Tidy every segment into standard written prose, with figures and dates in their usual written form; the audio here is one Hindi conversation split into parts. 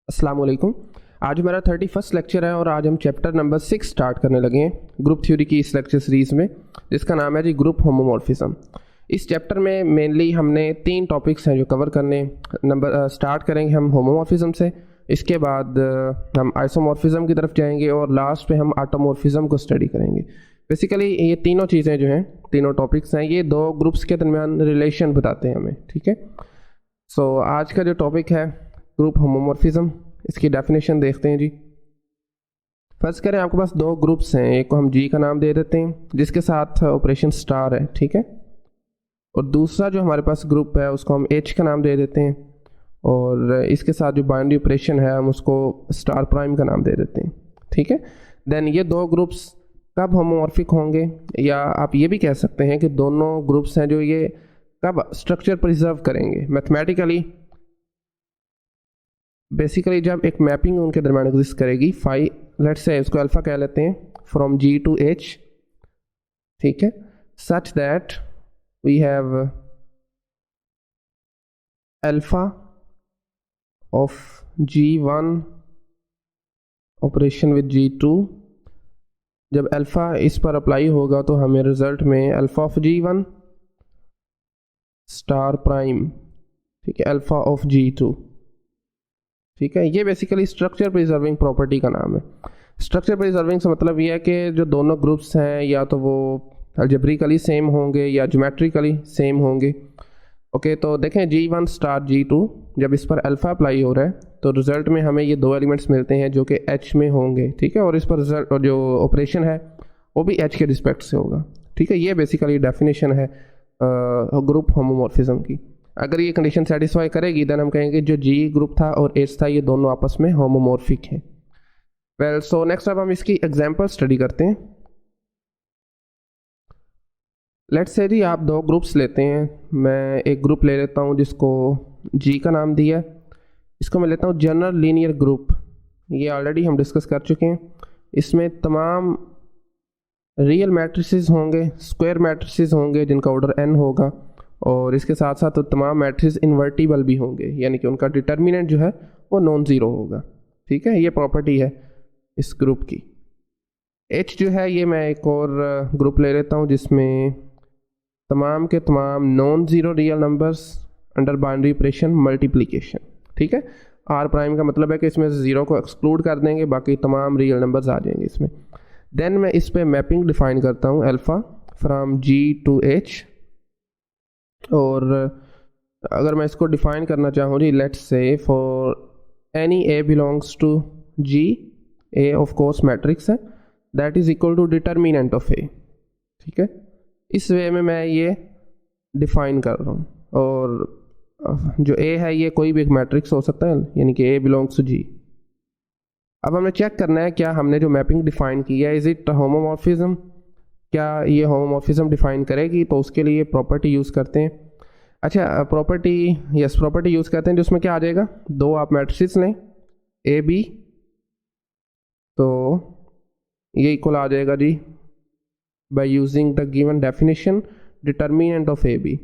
अस्सलाम वालेकुम। आज हमारा 31st लेक्चर है और आज हम चैप्टर नंबर 6 स्टार्ट करने लगे हैं ग्रुप थ्योरी की इस लेक्चर सीरीज़ में, जिसका नाम है जी ग्रुप होमोमॉर्फिज्म। इस चैप्टर में मेनली हमने 3 टॉपिक्स हैं जो कवर करने। स्टार्ट करेंगे हम होमोमॉर्फिज्म से, इसके बाद हम आइसोमॉर्फिज्म की तरफ जाएंगे और लास्ट पे हम ऑटोमॉर्फिज्म को स्टडी करेंगे। बेसिकली ये तीनों चीज़ें जो हैं, तीनों टॉपिक्स हैं, ये दो ग्रुप्स के दरमियान रिलेशन बताते हैं हमें, ठीक है। सो आज का जो टॉपिक है ग्रुप होमोमॉर्फिज्म, इसकी डेफिनेशन देखते हैं जी। फर्स्ट करें, आपके पास दो ग्रुप्स हैं, एक को हम जी का नाम दे देते हैं जिसके साथ ऑपरेशन स्टार है, ठीक है, और दूसरा जो हमारे पास ग्रुप है उसको हम एच का नाम दे देते हैं और इसके साथ जो बाइनरी ऑपरेशन है हम उसको स्टार प्राइम का नाम दे देते हैं, ठीक है। देन ये दो ग्रुप्स कब होमोमॉर्फिक होंगे, या आप ये भी कह सकते हैं कि दोनों ग्रुप्स हैं जो ये कब स्ट्रक्चर प्रिजर्व करेंगे मैथमेटिकली। बेसिकली जब एक मैपिंग उनके दरमियान एग्जिस्ट करेगी, लेट्स से इसको अल्फा कह लेते हैं, फ्रॉम जी टू एच, ठीक है, such that we have alpha of G1 operation with G2। जब अल्फा इस पर अप्लाई होगा तो हमें रिजल्ट में alpha of G1 star prime, ठीक है, अल्फा ऑफ G2, ठीक है। ये बेसिकली स्ट्रक्चर प्रिजर्विंग प्रॉपर्टी का नाम है। स्ट्रक्चर प्रिजर्विंग से मतलब ये है कि जो दोनों ग्रुप्स हैं या तो वो अलजेब्रिकली सेम होंगे या ज्योमेट्रिकली सेम होंगे। ओके, तो देखें G1 स्टार G2 जब इस पर अल्फा अप्लाई हो रहा है तो रिजल्ट में हमें ये दो एलिमेंट्स मिलते हैं जो कि H में होंगे, ठीक है, और इस पर रिजल्ट और जो ऑपरेशन है वो भी H के रिस्पेक्ट से होगा, ठीक है। ये बेसिकली डेफिनेशन है ग्रुप होमोमॉर्फिज्म की। अगर ये कंडीशन सेटिस्फाई करेगी देन हम कहेंगे जो जी ग्रुप था और एच था ये दोनों आपस में होमोमॉर्फिक हैं। वेल, सो नेक्स्ट अब हम इसकी एग्जांपल स्टडी करते हैं। लेट्स से जी आप दो ग्रुप्स लेते हैं। मैं एक ग्रुप ले लेता हूँ जिसको जी का नाम दिया, इसको मैं लेता हूँ जनरल लीनियर ग्रुप। ये ऑलरेडी हम डिस्कस कर चुके हैं। इसमें तमाम रियल मैट्रिसेस होंगे, स्क्वायर मैट्रिसेस होंगे जिनका ऑर्डर n होगा, और इसके साथ साथ तो तमाम मैट्रिक्स इन्वर्टिबल भी होंगे, यानी कि उनका डिटर्मिनेंट जो है वो नॉन ज़ीरो होगा, ठीक है। ये प्रॉपर्टी है इस ग्रुप की। H जो है ये मैं एक और ग्रुप ले लेता हूँ जिसमें तमाम के तमाम non zero real numbers under binary operation multiplication, ठीक है। R प्राइम का मतलब है कि इसमें ज़ीरो को एक्सक्लूड कर देंगे, बाकी तमाम रियल नंबर्स आ जाएंगे इसमें। देन मैं इस पर मैपिंग डिफाइन करता हूँ alpha from G to H, और अगर मैं इसको डिफाइन करना चाहूँ जी, let's say for any A belongs to G, A of course matrix है, that is equal to determinant of A, ठीक है। इस वे में मैं ये डिफाइन कर रहा हूँ, और जो A है ये कोई भी एक मैट्रिक्स हो सकता है, यानी कि A बिलोंग्स टू G। अब हमें चेक करना है क्या हमने जो मैपिंग डिफाइन की है इज इट होमोमॉर्फिज्म, क्या ये होमोमॉर्फिज्म डिफाइन करेगी। तो उसके लिए प्रॉपर्टी यूज़ करते हैं। अच्छा, प्रॉपर्टी यूज़ करते हैं जिसमें क्या आ जाएगा, दो आप मैट्रिसेस लें ए बी, तो ये इक्वल आ जाएगा जी by using the given definition determinant of A B.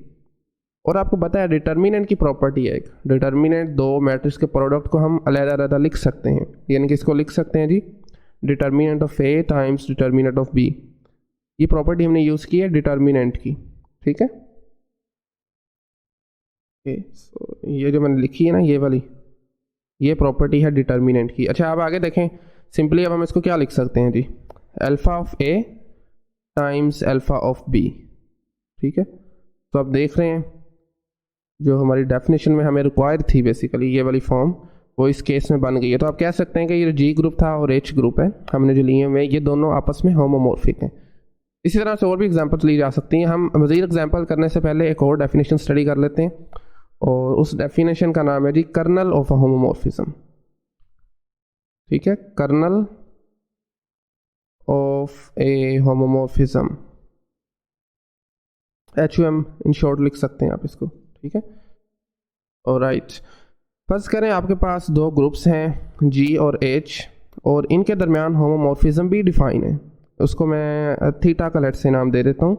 और आपको पता है डिटर्मिनेंट की प्रॉपर्टी है एक, डिटर्मिनेंट दो मैट्रिक्स के प्रोडक्ट को हम अलग-अलग लिख सकते हैं, यानी कि इसको लिख सकते हैं जी determinant of A times determinant of B. ये प्रॉपर्टी हमने यूज़ की है डिटर्मिनेंट की, ठीक है। सो ये जो मैंने लिखी है ना ये वाली, ये प्रॉपर्टी है डिटर्मिनेंट की। अच्छा, अब आगे देखें, सिंपली अब हम इसको क्या लिख सकते हैं जी, alpha of A times alpha of b, ठीक है। तो अब देख रहे हैं जो हमारी डेफिनेशन में हमें रिक्वायर थी बेसिकली ये वाली फॉर्म, वो इस केस में बन गई है। तो आप कह सकते हैं कि ये जी ग्रुप था और एच ग्रुप है हमने जो लिए हुए, ये दोनों आपस में होमोमॉर्फिक हैं। इसी तरह से और भी एग्जांपल्स ली जा सकती हैं। हम मज़ीद एग्जांपल करने से पहले एक और डेफिनेशन स्टडी कर लेते हैं, और उस डेफिनेशन का नाम है जी कर्नल ऑफ अ होमोमॉर्फिज्म, ठीक है, kernel of a homomorphism, HOM in short लिख सकते हैं आप इसको, ठीक है। ऑलराइट, फर्स्ट करें आपके पास दो ग्रुप्स हैं G और H, और इनके दरमियान होमोमॉर्फिज्म भी डिफाइन है। उसको मैं थीटा का लेट से नाम दे देता हूँ,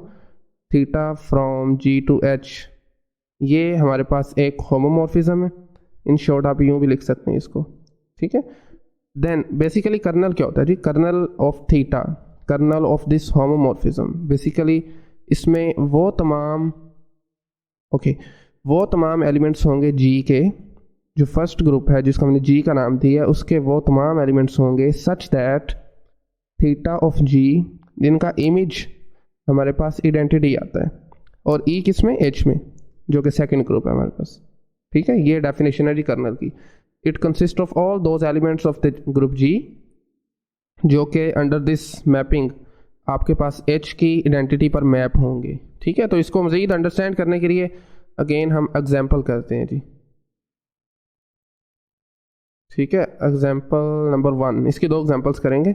theta from G to H। ये हमारे पास एक होमोमॉर्फिज्म है, इन शॉर्ट आप यूँ भी लिख सकते हैं इसको, ठीक है। देन बेसिकली कर्नल क्या होता है जी? Kernel of theta, kernel of this homomorphism, basically इसमें वो तमाम एलिमेंट्स होंगे जी के, जो फर्स्ट ग्रुप है जिसको हमने जी का नाम दिया है, उसके वो तमाम एलिमेंट्स होंगे सच दैट थीटा ऑफ जी, जिनका इमेज हमारे पास आइडेंटिटी आता है, और ई किस में? एच में, जो कि सेकंड ग्रुप है हमारे पास। ठीक है, ये डेफिनेशन है जी कर्नल की। It consist of all those elements of the group जी जो कि अंडर दिस मैपिंग आपके पास एच की आइडेंटिटी पर मैप होंगे। ठीक है, तो इसको मज़ीद अंडरस्टैंड करने के लिए अगेन हम एग्जाम्पल करते हैं जी। ठीक है, एग्जाम्पल नंबर 1, इसकी 2 एग्जाम्पल्स करेंगे।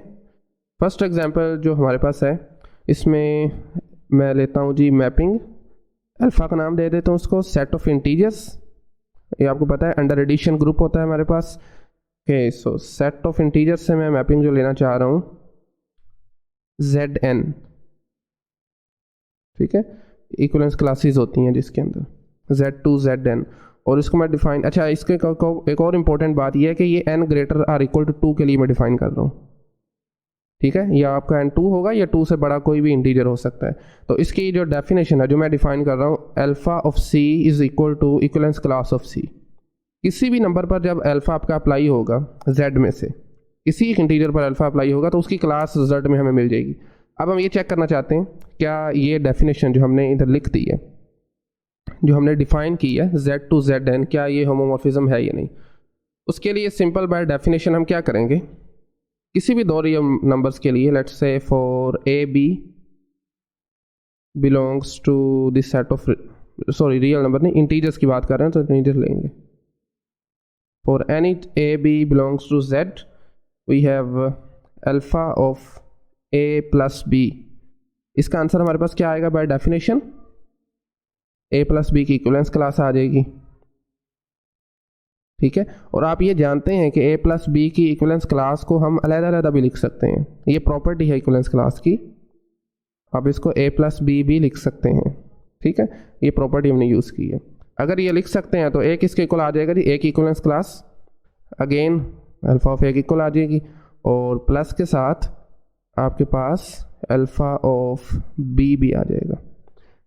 फर्स्ट एग्जाम्पल जो हमारे पास है, इसमें मैं लेता हूँ जी मैपिंग, अल्फ़ा का नाम दे देता हूँ उसको, सेट ऑफ इंटीजर्स, ये आपको पता है अंडर एडिशन ग्रुप होता है हमारे पास। Okay, so set of integers से मैं मैपिंग जो लेना चाह रहा हूँ ZN। ठीक है, इक्विवेलेंस क्लासेस होती हैं जिसके अंदर Z2 ZN, और इसको मैं डिफाइन, अच्छा इसके एक और इम्पोर्टेंट बात यह है कि ये n greater or equal to 2 के लिए मैं डिफाइन कर रहा हूँ। ठीक है, या आपका n 2 होगा या 2 से बड़ा कोई भी इंटीजर हो सकता है। तो इसकी जो डेफिनेशन है जो मैं डिफाइन कर रहा हूँ, alpha of C is equal to equivalence class of C। किसी भी नंबर पर जब अल्फ़ा आपका अप्लाई होगा Z में से, किसी एक इंटीजर पर अल्फ़ा अप्लाई होगा तो उसकी क्लास Z में हमें मिल जाएगी। अब हम ये चेक करना चाहते हैं क्या ये डेफिनेशन जो हमने इधर लिख दी है, जो हमने डिफाइन की है Z2 ZN, क्या ये होमोमॉर्फिज्म है या नहीं। उसके लिए सिंपल बाय डेफिनेशन हम क्या करेंगे, किसी भी 2 रियल नंबर्स के लिए, let's say for AB belongs to this set of, sorry real number नहीं, इंटीजर्स की बात कर रहे हैं तो इंटीजर लेंगे। For any AB belongs to Z we have alpha of A plus B। इसका आंसर हमारे पास क्या आएगा by definition? A plus B की इक्विवेलेंस क्लास आ जाएगी। ठीक है, और आप ये जानते हैं कि A प्लस B की इक्विवेलेंस क्लास को हम अलग-अलग भी लिख सकते हैं, ये प्रॉपर्टी है इक्विवेलेंस क्लास की। आप इसको A प्लस B भी लिख सकते हैं। ठीक है, ये प्रॉपर्टी हमने यूज़ की है। अगर ये लिख सकते हैं तो A किसके इक्वल आ जाएगा जी? A की equivalence class again alpha of A की इक्वल आ जाएगी, और प्लस के साथ आपके पास अल्फ़ा ऑफ B भी आ जाएगा।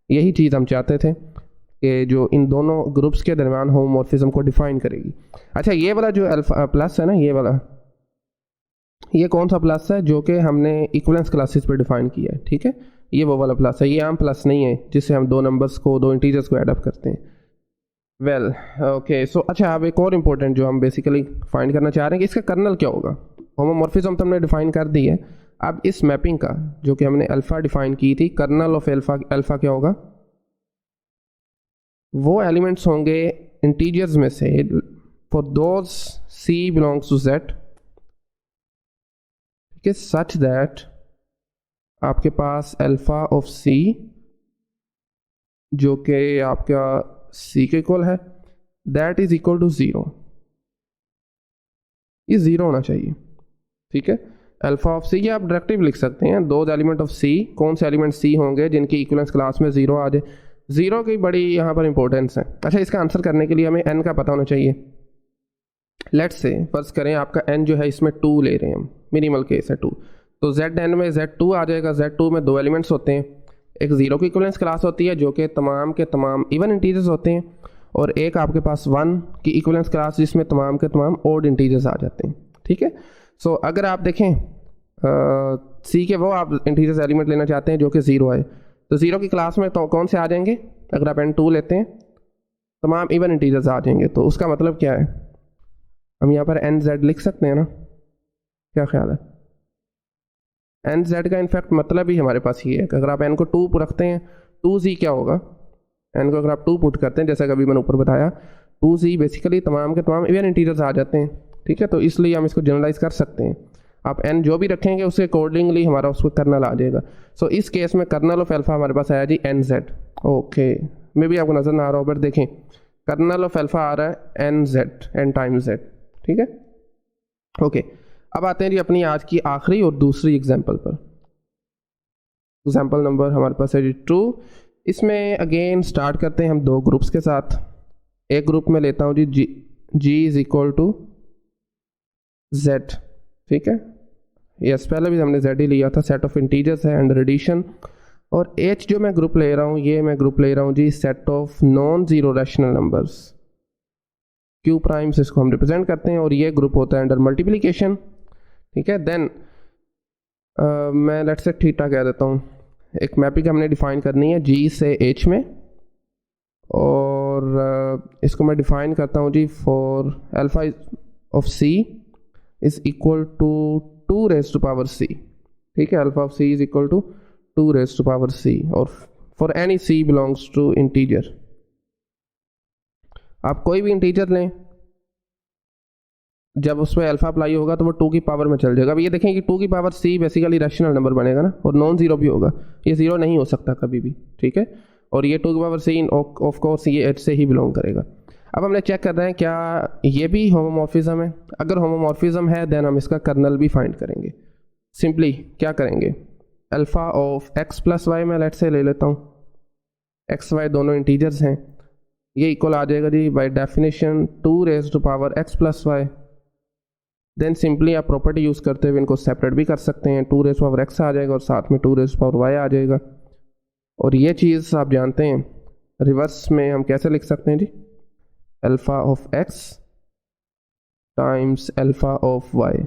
यही चीज़ हम चाहते थे कि जो इन दोनों ग्रुप्स के दरमियान होमोमॉर्फिज्म को डिफाइन करेगी। अच्छा, ये वाला जो अल्फ़ा प्लस है ना, ये वाला, ये कौन सा प्लस है जो कि हमने इक्विवेलेंस क्लासेस पे डिफाइन किया है। ठीक है, ये वो वाला प्लस है, ये आम प्लस नहीं है जिससे हम 2 नंबर्स को, 2 इंटीजर्स को एडअप करते हैं। वेल ओके, सो अच्छा अब एक और इम्पोर्टेंट जो हम बेसिकली फाइंड करना चाह रहे हैं कि इसका कर्नल क्या होगा। होमोमॉर्फिज्म तो हमने डिफाइन कर दी है, अब इस मैपिंग का जो कि हमने अल्फ़ा डिफाइन की थी, कर्नल ऑफ अल्फ़ा क्या होगा? वो एलिमेंट्स होंगे इंटीजर्स में से for those C belongs to Z, ठीक है, सच दैट आपके पास अल्फ़ा ऑफ C जो कि आपका C के इक्वल है, दैट इज इक्वल टू 0, ये 0 होना चाहिए। ठीक है, अल्फ़ा ऑफ C, ये आप डायरेक्टिव लिख सकते हैं, 2 एलिमेंट ऑफ C, कौन से एलिमेंट C होंगे जिनकी इक्विवेलेंस क्लास में 0 आ जाए। 0 की बड़ी यहाँ पर इंपॉर्टेंस है। अच्छा, इसका आंसर करने के लिए हमें n का पता होना चाहिए। लेट्स से फर्ज करें आपका n जो है इसमें 2 ले रहे हैं हम, मिनिमल केस है 2, तो ZN में Z2 आ जाएगा। Z2 में 2 एलिमेंट्स होते हैं, एक 0 की इक्विवेलेंस क्लास होती है जो कि तमाम के तमाम इवन इंटीजर्स होते हैं, और एक आपके पास 1 की इक्विवेलेंस क्लास जिसमें तमाम के तमाम ऑड इंटीजर्स आ जाते हैं। ठीक है, सो अगर आप देखें C के वो आप इंटीजर्स एलिमेंट लेना चाहते हैं जो कि 0 आए, तो 0 की क्लास में तो कौन से आ जाएंगे? अगर आप N2 लेते हैं तमाम इवन इंटीजर्स आ जाएंगे। तो उसका मतलब क्या है, हम यहाँ पर NZ लिख सकते हैं ना, क्या ख्याल है? NZ का इनफैक्ट मतलब ही हमारे पास ये है कि अगर आप N को 2 रखते हैं, 2Z क्या होगा? N को अगर आप 2 पुट करते हैं, जैसा कभी मैंने ऊपर बताया, 2Z बेसिकली तमाम के तमाम इवन इंटीजर्स आ जाते हैं। ठीक है, तो इसलिए हम इसको जनरलाइज कर सकते हैं। आप n जो भी रखेंगे उसके अकॉर्डिंगली हमारा उसको कर्नल आ जाएगा। सो इस केस में कर्नल ऑफ अल्फ़ा हमारे पास आया जी NZ। ओके, मे भी आपको नज़र ना आ रहा हो, बट देखें कर्नल ऑफ अल्फ़ा आ रहा है NZ, n टाइम्स Z। ठीक है, ओके, अब आते हैं जी अपनी आज की आखिरी और दूसरी एग्जाम्पल पर। एग्जाम्पल नंबर हमारे पास है जी 2। इसमें अगेन स्टार्ट करते हैं हम 2 ग्रुप्स के साथ। एक ग्रुप में लेता हूँ जी G is equal to Z, ठीक है, यस पहले भी हमने जेड ही लिया था, सेट ऑफ इंटीजर्स है अंडर एडिशन। और एच जो मैं ग्रुप ले रहा हूँ, ये मैं ग्रुप ले रहा हूँ जी set of non zero rational numbers, Q primes इसको हम रिप्रेजेंट करते हैं, और ये ग्रुप होता है अंडर मल्टीप्लिकेशन, ठीक है। देन मैं लेट्स से थीटा कह देता हूँ, एक मैपिंग हमने डिफाइन करनी है जी से एच में, और इसको मैं डिफाइन करता हूँ जी for alpha of c is equal to 2 raise to power c, ठीक है, alpha of c is equal to 2 raise to power c, और for any c belongs to integer, आप कोई भी इंटीजर लें, जब उसमें अल्फा अप्लाई होगा तो वो 2 की पावर में चल जाएगा। अब ये देखें कि 2 की power see basically rational number बनेगा ना, और नॉन जीरो भी होगा, ये जीरो नहीं हो सकता कभी भी, ठीक है, और ये 2 की पावर सी ऑफ कोर्स ये एच से ही बिलोंग करेगा। अब हमने चेक कर रहे हैं क्या ये भी होमोमॉर्फिज्म है, अगर होमोमॉर्फिज्म है देन हम इसका कर्नल भी फाइंड करेंगे। सिंपली क्या करेंगे, alpha of X plus Y में लेट से ले लेता हूँ, एक्स वाई दोनों इंटीजर्स हैं, ये इक्वल आ जाएगा जी by definition 2 raise to power x plus y. Then simply आप प्रॉपर्टी यूज़ करते हुए इनको सेपरेट भी कर सकते हैं, 2 रेज़ पावर एक्स आ जाएगा और साथ में 2 रेज़ पावर वाई आ जाएगा। और ये चीज़ आप जानते हैं रिवर्स में हम कैसे लिख सकते हैं जी, alpha of x times alpha of y,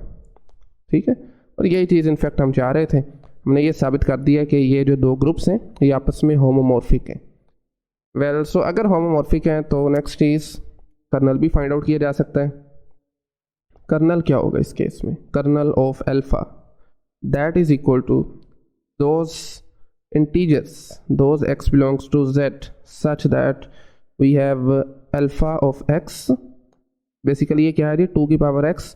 ठीक है। और यही चीज़ इनफैक्ट हम चाह रहे थे, हमने ये साबित कर दिया कि ये जो 2 ग्रुप्स हैं ये आपस में होमोमॉर्फिक हैं। वेल सो अगर होमोमॉर्फिक हैं तो नेक्स्ट चीज़ कर्नल भी फाइंड आउट किया जा सकता है। कर्नल क्या होगा इस केस में, kernel of alpha that is equal to those इंटीजर्स, those x belongs to z such that we have alpha of x, basically ये क्या है जी 2 की पावर x,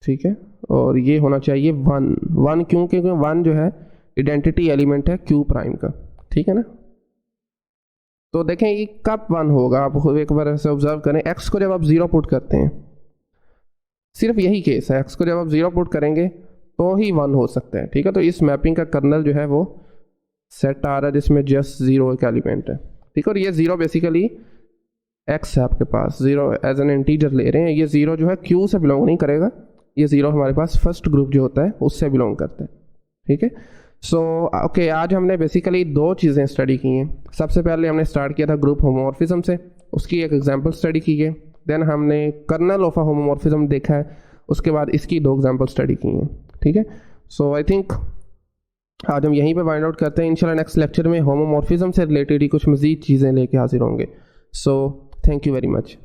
ठीक है, और ये होना चाहिए 1 क्यों, क्योंकि 1 जो है आइडेंटिटी एलिमेंट है q प्राइम का, ठीक है ना। तो देखें ये कब 1 होगा, आप एक बार ऐसे ऑब्जर्व करें, x को जब आप 0 पुट करते हैं, सिर्फ यही केस है, x को जब आप 0 पुट करेंगे तो ही 1 हो सकता है, ठीक है। तो इस मैपिंग का कर्नल जो है वो सेट आ रहा है जिसमें जस्ट 0 एक एलिमेंट है, ठीक है, और ये 0 बेसिकली x है आपके पास, 0 एज एन इंटीजर ले रहे हैं, ये 0 जो है q से बिलोंग नहीं करेगा, ये 0 हमारे पास फर्स्ट ग्रुप जो होता है उससे बिलोंग करता है, ठीक है। सो ओके, आज हमने बेसिकली 2 चीज़ें स्टडी की हैं। सबसे पहले हमने स्टार्ट किया था ग्रुप होमोमॉर्फिज्म से, उसकी एक एग्जांपल स्टडी की है, देन हमने कर्नल ऑफ अ होमोमॉर्फिज्म देखा है, उसके बाद इसकी 2 एग्जांपल स्टडी की हैं, ठीक है। सो आई थिंक आज हम यहीं पे फाइंड आउट करते हैं, इंशाल्लाह नेक्स्ट लेक्चर में होमोमॉर्फिज्म से रिलेटेड ही कुछ मज़ीद चीज़ें लेके हाजिर होंगे। So thank you very much.